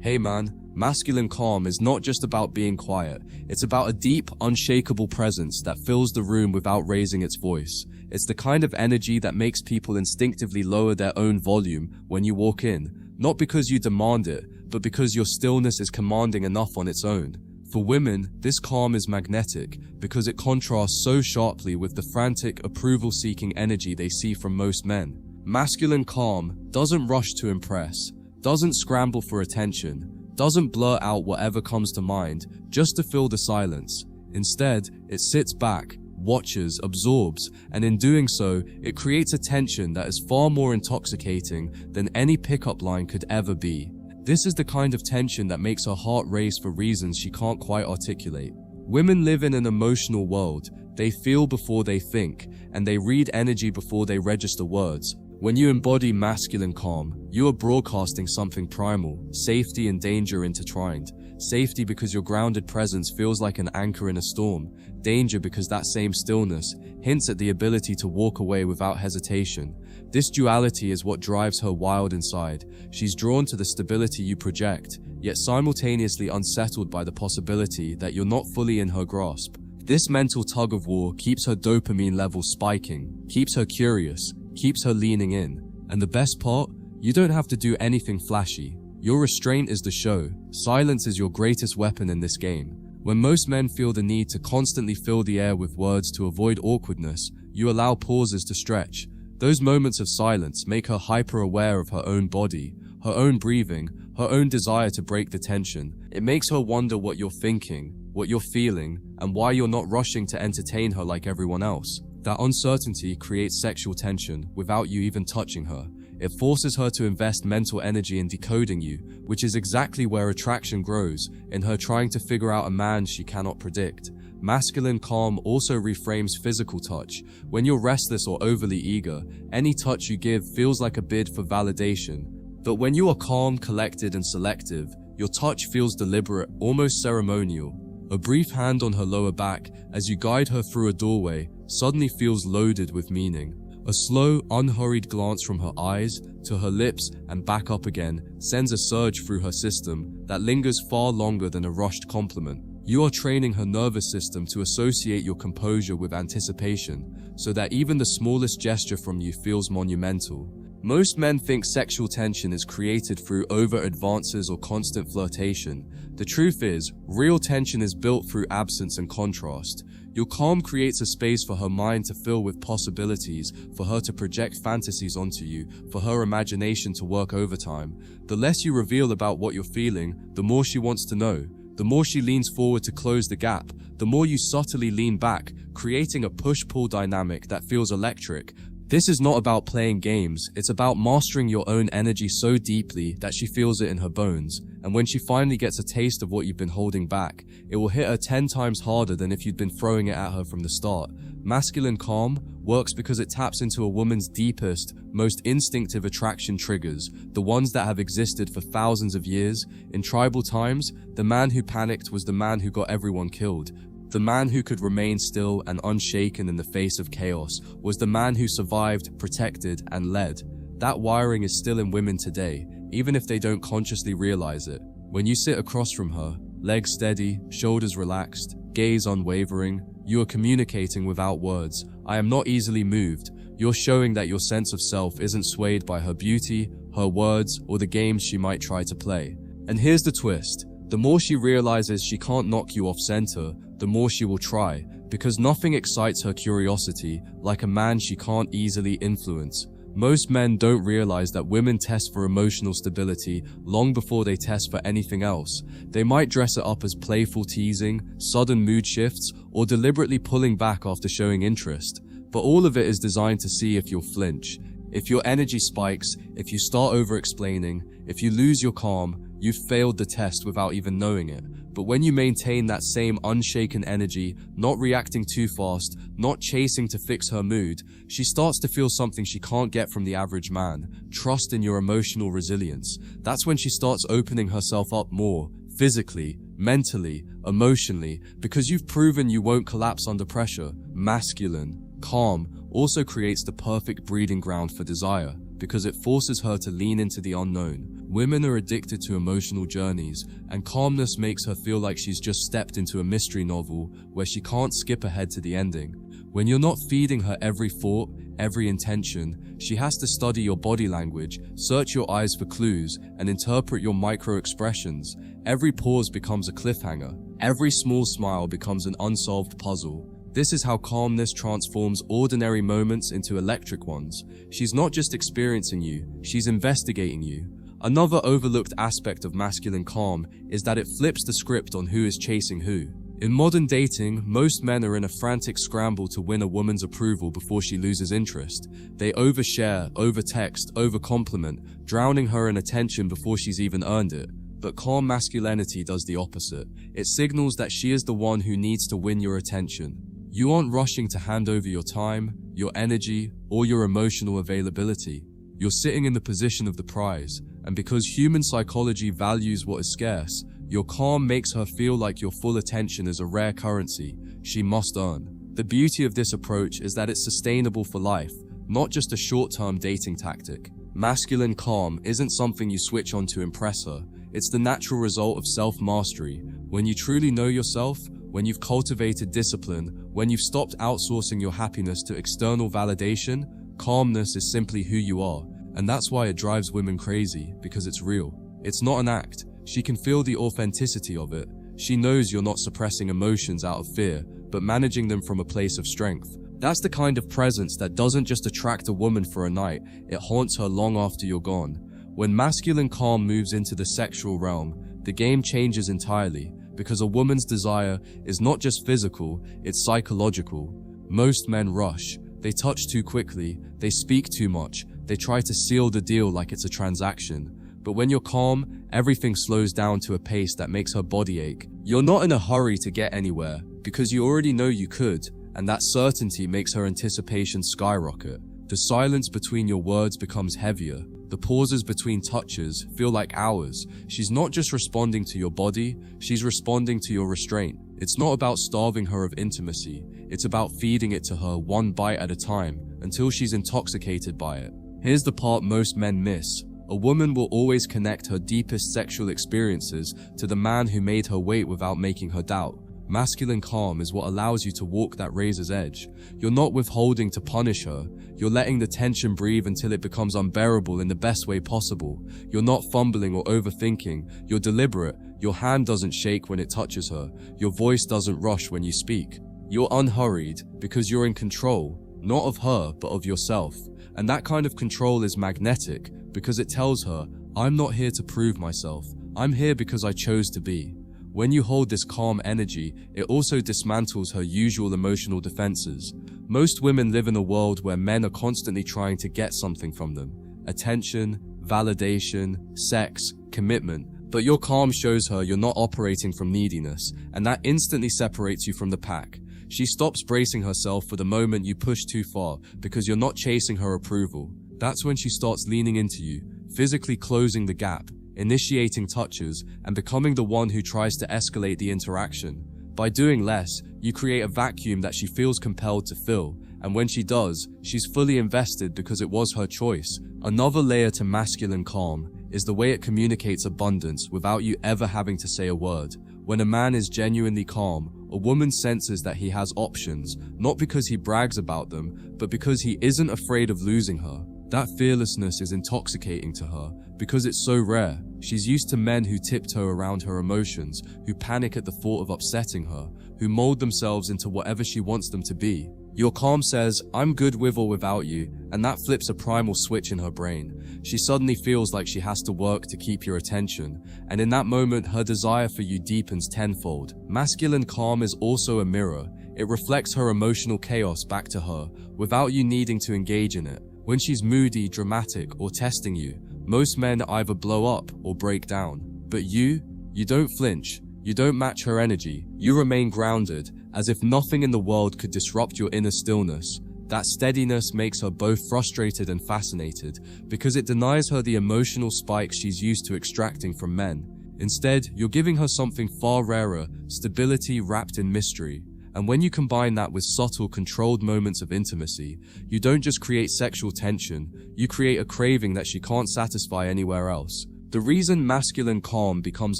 Hey man, masculine calm is not just about being quiet. It's about a deep, unshakable presence that fills the room without raising its voice. It's the kind of energy that makes people instinctively lower their own volume when you walk in, not because you demand it, but because your stillness is commanding enough on its own. For women, this calm is magnetic because it contrasts so sharply with the frantic, approval-seeking energy they see from most men. Masculine calm doesn't rush to impress, doesn't scramble for attention, doesn't blurt out whatever comes to mind just to fill the silence. Instead, it sits back, watches, absorbs, and in doing so, it creates a tension that is far more intoxicating than any pickup line could ever be. This is the kind of tension that makes her heart race for reasons she can't quite articulate. Women live in an emotional world. They feel before they think, and they read energy before they register words. When you embody masculine calm, you are broadcasting something primal, safety and danger intertwined. Safety because your grounded presence feels like an anchor in a storm. Danger because that same stillness hints at the ability to walk away without hesitation. This duality is what drives her wild inside. She's drawn to the stability you project, yet simultaneously unsettled by the possibility that you're not fully in her grasp. This mental tug-of-war keeps her dopamine levels spiking, keeps her curious, keeps her leaning in. And the best part? You don't have to do anything flashy. Your restraint is the show. Silence is your greatest weapon in this game. When most men feel the need to constantly fill the air with words to avoid awkwardness, you allow pauses to stretch. Those moments of silence make her hyper-aware of her own body, her own breathing, her own desire to break the tension. It makes her wonder what you're thinking, what you're feeling, and why you're not rushing to entertain her like everyone else. That uncertainty creates sexual tension without you even touching her. It forces her to invest mental energy in decoding you, which is exactly where attraction grows, in her trying to figure out a man she cannot predict. Masculine calm also reframes physical touch. When you're restless or overly eager, any touch you give feels like a bid for validation. But when you are calm, collected, and selective, your touch feels deliberate, almost ceremonial. A brief hand on her lower back as you guide her through a doorway suddenly feels loaded with meaning. A slow, unhurried glance from her eyes to her lips and back up again sends a surge through her system that lingers far longer than a rushed compliment. You are training her nervous system to associate your composure with anticipation, so that even the smallest gesture from you feels monumental. Most men think sexual tension is created through overt advances or constant flirtation. The truth is, real tension is built through absence and contrast. Your calm creates a space for her mind to fill with possibilities, for her to project fantasies onto you, for her imagination to work overtime. The less you reveal about what you're feeling, the more she wants to know. The more she leans forward to close the gap, the more you subtly lean back, creating a push-pull dynamic that feels electric. This is not about playing games, it's about mastering your own energy so deeply that she feels it in her bones. And when she finally gets a taste of what you've been holding back, it will hit her 10 times harder than if you'd been throwing it at her from the start. Masculine calm works because it taps into a woman's deepest, most instinctive attraction triggers, the ones that have existed for thousands of years. In tribal times, the man who panicked was the man who got everyone killed. The man who could remain still and unshaken in the face of chaos was the man who survived, protected, and led. That wiring is still in women today, even if they don't consciously realize it. When you sit across from her, legs steady, shoulders relaxed, gaze unwavering, you are communicating without words. I am not easily moved. You're showing that your sense of self isn't swayed by her beauty, her words, or the games she might try to play. And here's the twist. The more she realizes she can't knock you off center, the more she will try, because nothing excites her curiosity like a man she can't easily influence. Most men don't realize that women test for emotional stability long before they test for anything else. They might dress it up as playful teasing, sudden mood shifts, or deliberately pulling back after showing interest. But all of it is designed to see if you'll flinch. If your energy spikes, if you start over-explaining, if you lose your calm, you've failed the test without even knowing it. But when you maintain that same unshaken energy, not reacting too fast, not chasing to fix her mood, she starts to feel something she can't get from the average man: trust in your emotional resilience. That's when she starts opening herself up more, physically, mentally, emotionally, because you've proven you won't collapse under pressure. Masculine calm also creates the perfect breeding ground for desire, because it forces her to lean into the unknown. Women are addicted to emotional journeys, and calmness makes her feel like she's just stepped into a mystery novel where she can't skip ahead to the ending. When you're not feeding her every thought, every intention, she has to study your body language, search your eyes for clues, and interpret your micro-expressions. Every pause becomes a cliffhanger. Every small smile becomes an unsolved puzzle. This is how calmness transforms ordinary moments into electric ones. She's not just experiencing you, she's investigating you. Another overlooked aspect of masculine calm is that it flips the script on who is chasing who. In modern dating, most men are in a frantic scramble to win a woman's approval before she loses interest. They overshare, overtext, overcompliment, drowning her in attention before she's even earned it. But calm masculinity does the opposite. It signals that she is the one who needs to win your attention. You aren't rushing to hand over your time, your energy, or your emotional availability. You're sitting in the position of the prize, and because human psychology values what is scarce, your calm makes her feel like your full attention is a rare currency she must earn. The beauty of this approach is that it's sustainable for life, not just a short-term dating tactic. Masculine calm isn't something you switch on to impress her. It's the natural result of self-mastery. When you truly know yourself, when you've cultivated discipline, when you've stopped outsourcing your happiness to external validation, calmness is simply who you are. And that's why it drives women crazy, because it's real. It's not an act. She can feel the authenticity of it. She knows you're not suppressing emotions out of fear, but managing them from a place of strength. That's the kind of presence that doesn't just attract a woman for a night, it haunts her long after you're gone. When masculine calm moves into the sexual realm, the game changes entirely, because a woman's desire is not just physical, it's psychological. Most men rush. They touch too quickly, they speak too much, they try to seal the deal like it's a transaction. But when you're calm, everything slows down to a pace that makes her body ache. You're not in a hurry to get anywhere, because you already know you could, and that certainty makes her anticipation skyrocket. The silence between your words becomes heavier. The pauses between touches feel like hours. She's not just responding to your body, she's responding to your restraint. It's not about starving her of intimacy, it's about feeding it to her one bite at a time, until she's intoxicated by it. Here's the part most men miss. A woman will always connect her deepest sexual experiences to the man who made her wait without making her doubt. Masculine calm is what allows you to walk that razor's edge. You're not withholding to punish her. You're letting the tension breathe until it becomes unbearable in the best way possible. You're not fumbling or overthinking. You're deliberate. Your hand doesn't shake when it touches her. Your voice doesn't rush when you speak. You're unhurried because you're in control, not of her, but of yourself. And that kind of control is magnetic because it tells her, I'm not here to prove myself. I'm here because I chose to be. When you hold this calm energy, it also dismantles her usual emotional defenses. Most women live in a world where men are constantly trying to get something from them. Attention, validation, sex, commitment. But your calm shows her you're not operating from neediness, and that instantly separates you from the pack. She stops bracing herself for the moment you push too far because you're not chasing her approval. That's when she starts leaning into you, physically closing the gap, initiating touches, and becoming the one who tries to escalate the interaction. By doing less, you create a vacuum that she feels compelled to fill, and when she does, she's fully invested because it was her choice. Another layer to masculine calm is the way it communicates abundance without you ever having to say a word. When a man is genuinely calm, a woman senses that he has options, not because he brags about them, but because he isn't afraid of losing her. That fearlessness is intoxicating to her because it's so rare. She's used to men who tiptoe around her emotions, who panic at the thought of upsetting her, who mold themselves into whatever she wants them to be. Your calm says, I'm good with or without you, and that flips a primal switch in her brain. She suddenly feels like she has to work to keep your attention, and in that moment her desire for you deepens tenfold. Masculine calm is also a mirror. It reflects her emotional chaos back to her, without you needing to engage in it. When she's moody, dramatic, or testing you, most men either blow up or break down. But you don't flinch. You don't match her energy. You remain grounded, as if nothing in the world could disrupt your inner stillness. That steadiness makes her both frustrated and fascinated, because it denies her the emotional spikes she's used to extracting from men. Instead, you're giving her something far rarer, stability wrapped in mystery. And when you combine that with subtle, controlled moments of intimacy, you don't just create sexual tension, you create a craving that she can't satisfy anywhere else. The reason masculine calm becomes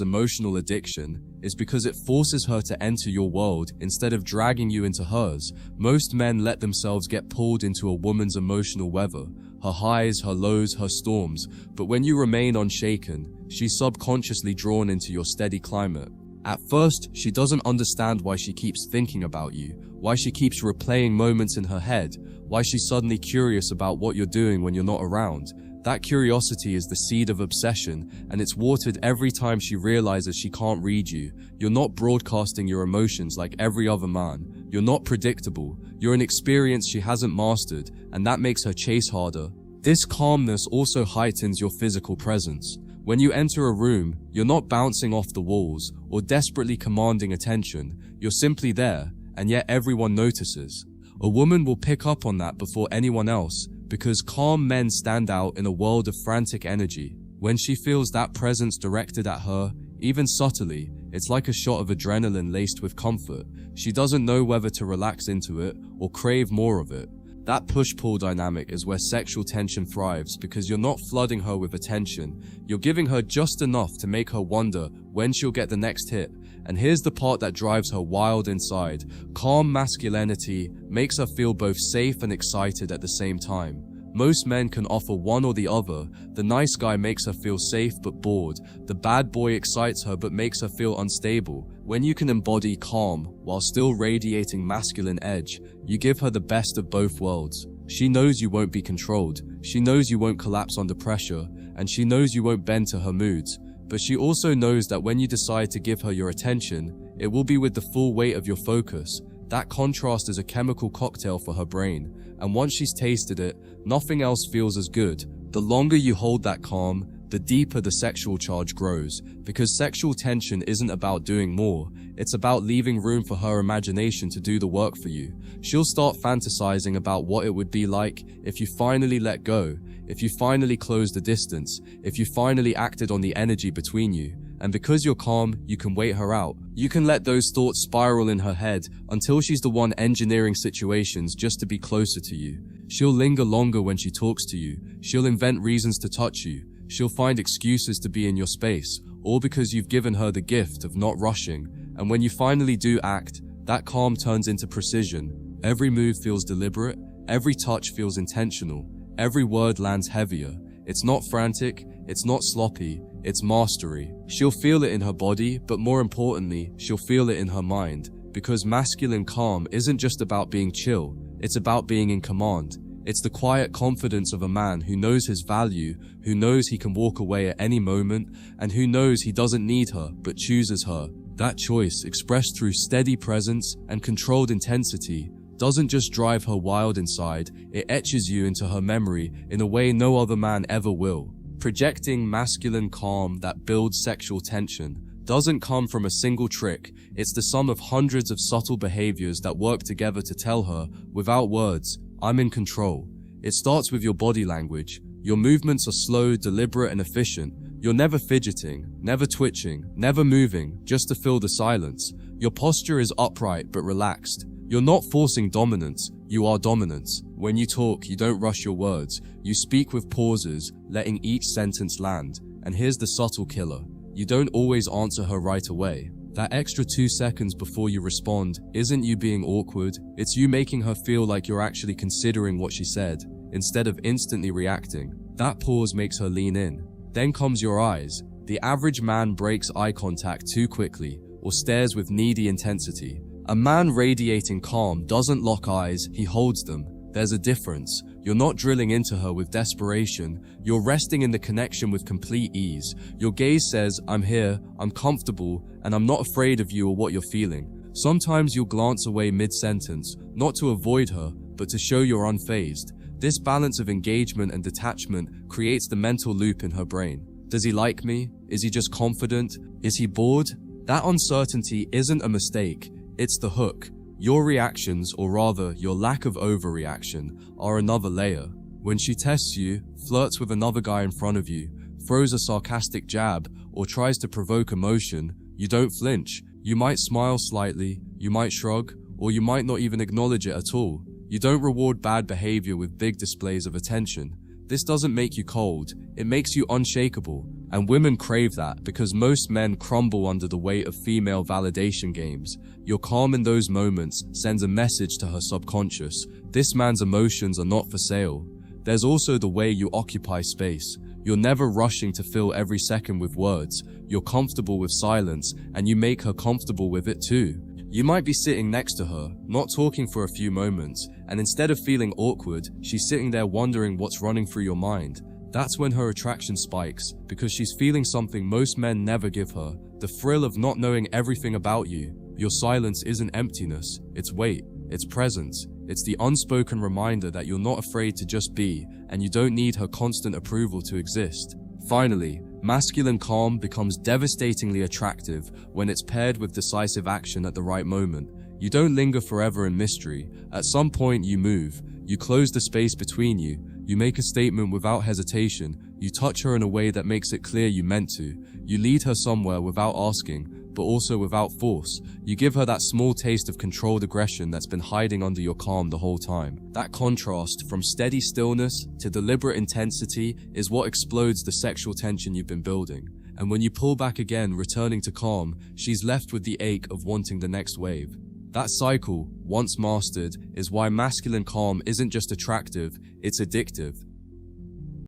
emotional addiction is because it forces her to enter your world instead of dragging you into hers. Most men let themselves get pulled into a woman's emotional weather, her highs, her lows, her storms, but when you remain unshaken, she's subconsciously drawn into your steady climate. At first, she doesn't understand why she keeps thinking about you, why she keeps replaying moments in her head, why she's suddenly curious about what you're doing when you're not around. That curiosity is the seed of obsession, and it's watered every time she realizes she can't read you. You're not broadcasting your emotions like every other man. You're not predictable. You're an experience she hasn't mastered, and that makes her chase harder. This calmness also heightens your physical presence. When you enter a room, you're not bouncing off the walls or desperately commanding attention. You're simply there, and yet everyone notices. A woman will pick up on that before anyone else, because calm men stand out in a world of frantic energy. When she feels that presence directed at her, even subtly, it's like a shot of adrenaline laced with comfort. She doesn't know whether to relax into it or crave more of it. That push-pull dynamic is where sexual tension thrives, because you're not flooding her with attention. You're giving her just enough to make her wonder when she'll get the next hit. And here's the part that drives her wild inside. Calm masculinity makes her feel both safe and excited at the same time. Most men can offer one or the other. The nice guy makes her feel safe but bored. The bad boy excites her but makes her feel unstable. When you can embody calm while still radiating masculine edge, you give her the best of both worlds. She knows you won't be controlled. She knows you won't collapse under pressure. And she knows you won't bend to her moods. But she also knows that when you decide to give her your attention, it will be with the full weight of your focus. That contrast is a chemical cocktail for her brain, and once she's tasted it, nothing else feels as good. The longer you hold that calm, the deeper the sexual charge grows, because sexual tension isn't about doing more, it's about leaving room for her imagination to do the work for you. She'll start fantasizing about what it would be like if you finally let go, if you finally closed the distance, if you finally acted on the energy between you. And because you're calm, you can wait her out. You can let those thoughts spiral in her head until she's the one engineering situations just to be closer to you. She'll linger longer when she talks to you. She'll invent reasons to touch you. She'll find excuses to be in your space, all because you've given her the gift of not rushing. And when you finally do act, that calm turns into precision. Every move feels deliberate. Every touch feels intentional. Every word lands heavier. It's not frantic. It's not sloppy. It's mastery. She'll feel it in her body, but more importantly, she'll feel it in her mind. Because masculine calm isn't just about being chill, it's about being in command. It's the quiet confidence of a man who knows his value, who knows he can walk away at any moment, and who knows he doesn't need her, but chooses her. That choice, expressed through steady presence and controlled intensity, doesn't just drive her wild inside, it etches you into her memory in a way no other man ever will. Projecting masculine calm that builds sexual tension doesn't come from a single trick. It's the sum of hundreds of subtle behaviors that work together to tell her, without words, I'm in control. It starts with your body language. Your movements are slow, deliberate, and efficient. You're never fidgeting, never twitching, never moving, just to fill the silence. Your posture is upright but relaxed. You're not forcing dominance, you are dominance. When you talk, you don't rush your words. You speak with pauses, letting each sentence land. And here's the subtle killer. You don't always answer her right away. That extra 2 seconds before you respond isn't you being awkward, it's you making her feel like you're actually considering what she said, instead of instantly reacting. That pause makes her lean in. Then comes your eyes. The average man breaks eye contact too quickly, or stares with needy intensity. A man radiating calm doesn't lock eyes, he holds them. There's a difference. You're not drilling into her with desperation. You're resting in the connection with complete ease. Your gaze says, I'm here, I'm comfortable, and I'm not afraid of you or what you're feeling. Sometimes you'll glance away mid-sentence, not to avoid her, but to show you're unfazed. This balance of engagement and detachment creates the mental loop in her brain. Does he like me? Is he just confident? Is he bored? That uncertainty isn't a mistake. It's the hook. Your reactions, or rather your lack of overreaction, are another layer. When she tests you, flirts with another guy in front of you, throws a sarcastic jab, or tries to provoke emotion, you don't flinch. You might smile slightly, you might shrug, or you might not even acknowledge it at all. You don't reward bad behavior with big displays of attention. This doesn't make you cold, it makes you unshakable, And women crave that because most men crumble under the weight of female validation games. Your calm in those moments sends a message to her subconscious. This man's emotions are not for sale. There's also the way you occupy space. You're never rushing to fill every second with words. You're comfortable with silence, and you make her comfortable with it too. You might be sitting next to her, not talking for a few moments, and instead of feeling awkward, she's sitting there wondering what's running through your mind. That's when her attraction spikes, because she's feeling something most men never give her, the thrill of not knowing everything about you. Your silence isn't emptiness, it's weight, it's presence, it's the unspoken reminder that you're not afraid to just be, and you don't need her constant approval to exist. Finally, masculine calm becomes devastatingly attractive when it's paired with decisive action at the right moment. You don't linger forever in mystery. At some point you move, you close the space between you, you make a statement without hesitation, you touch her in a way that makes it clear you meant to, you lead her somewhere without asking, but also without force. You give her that small taste of controlled aggression that's been hiding under your calm the whole time. That contrast from steady stillness to deliberate intensity is what explodes the sexual tension you've been building. And when you pull back again, returning to calm, she's left with the ache of wanting the next wave. That cycle, once mastered, is why masculine calm isn't just attractive, it's addictive.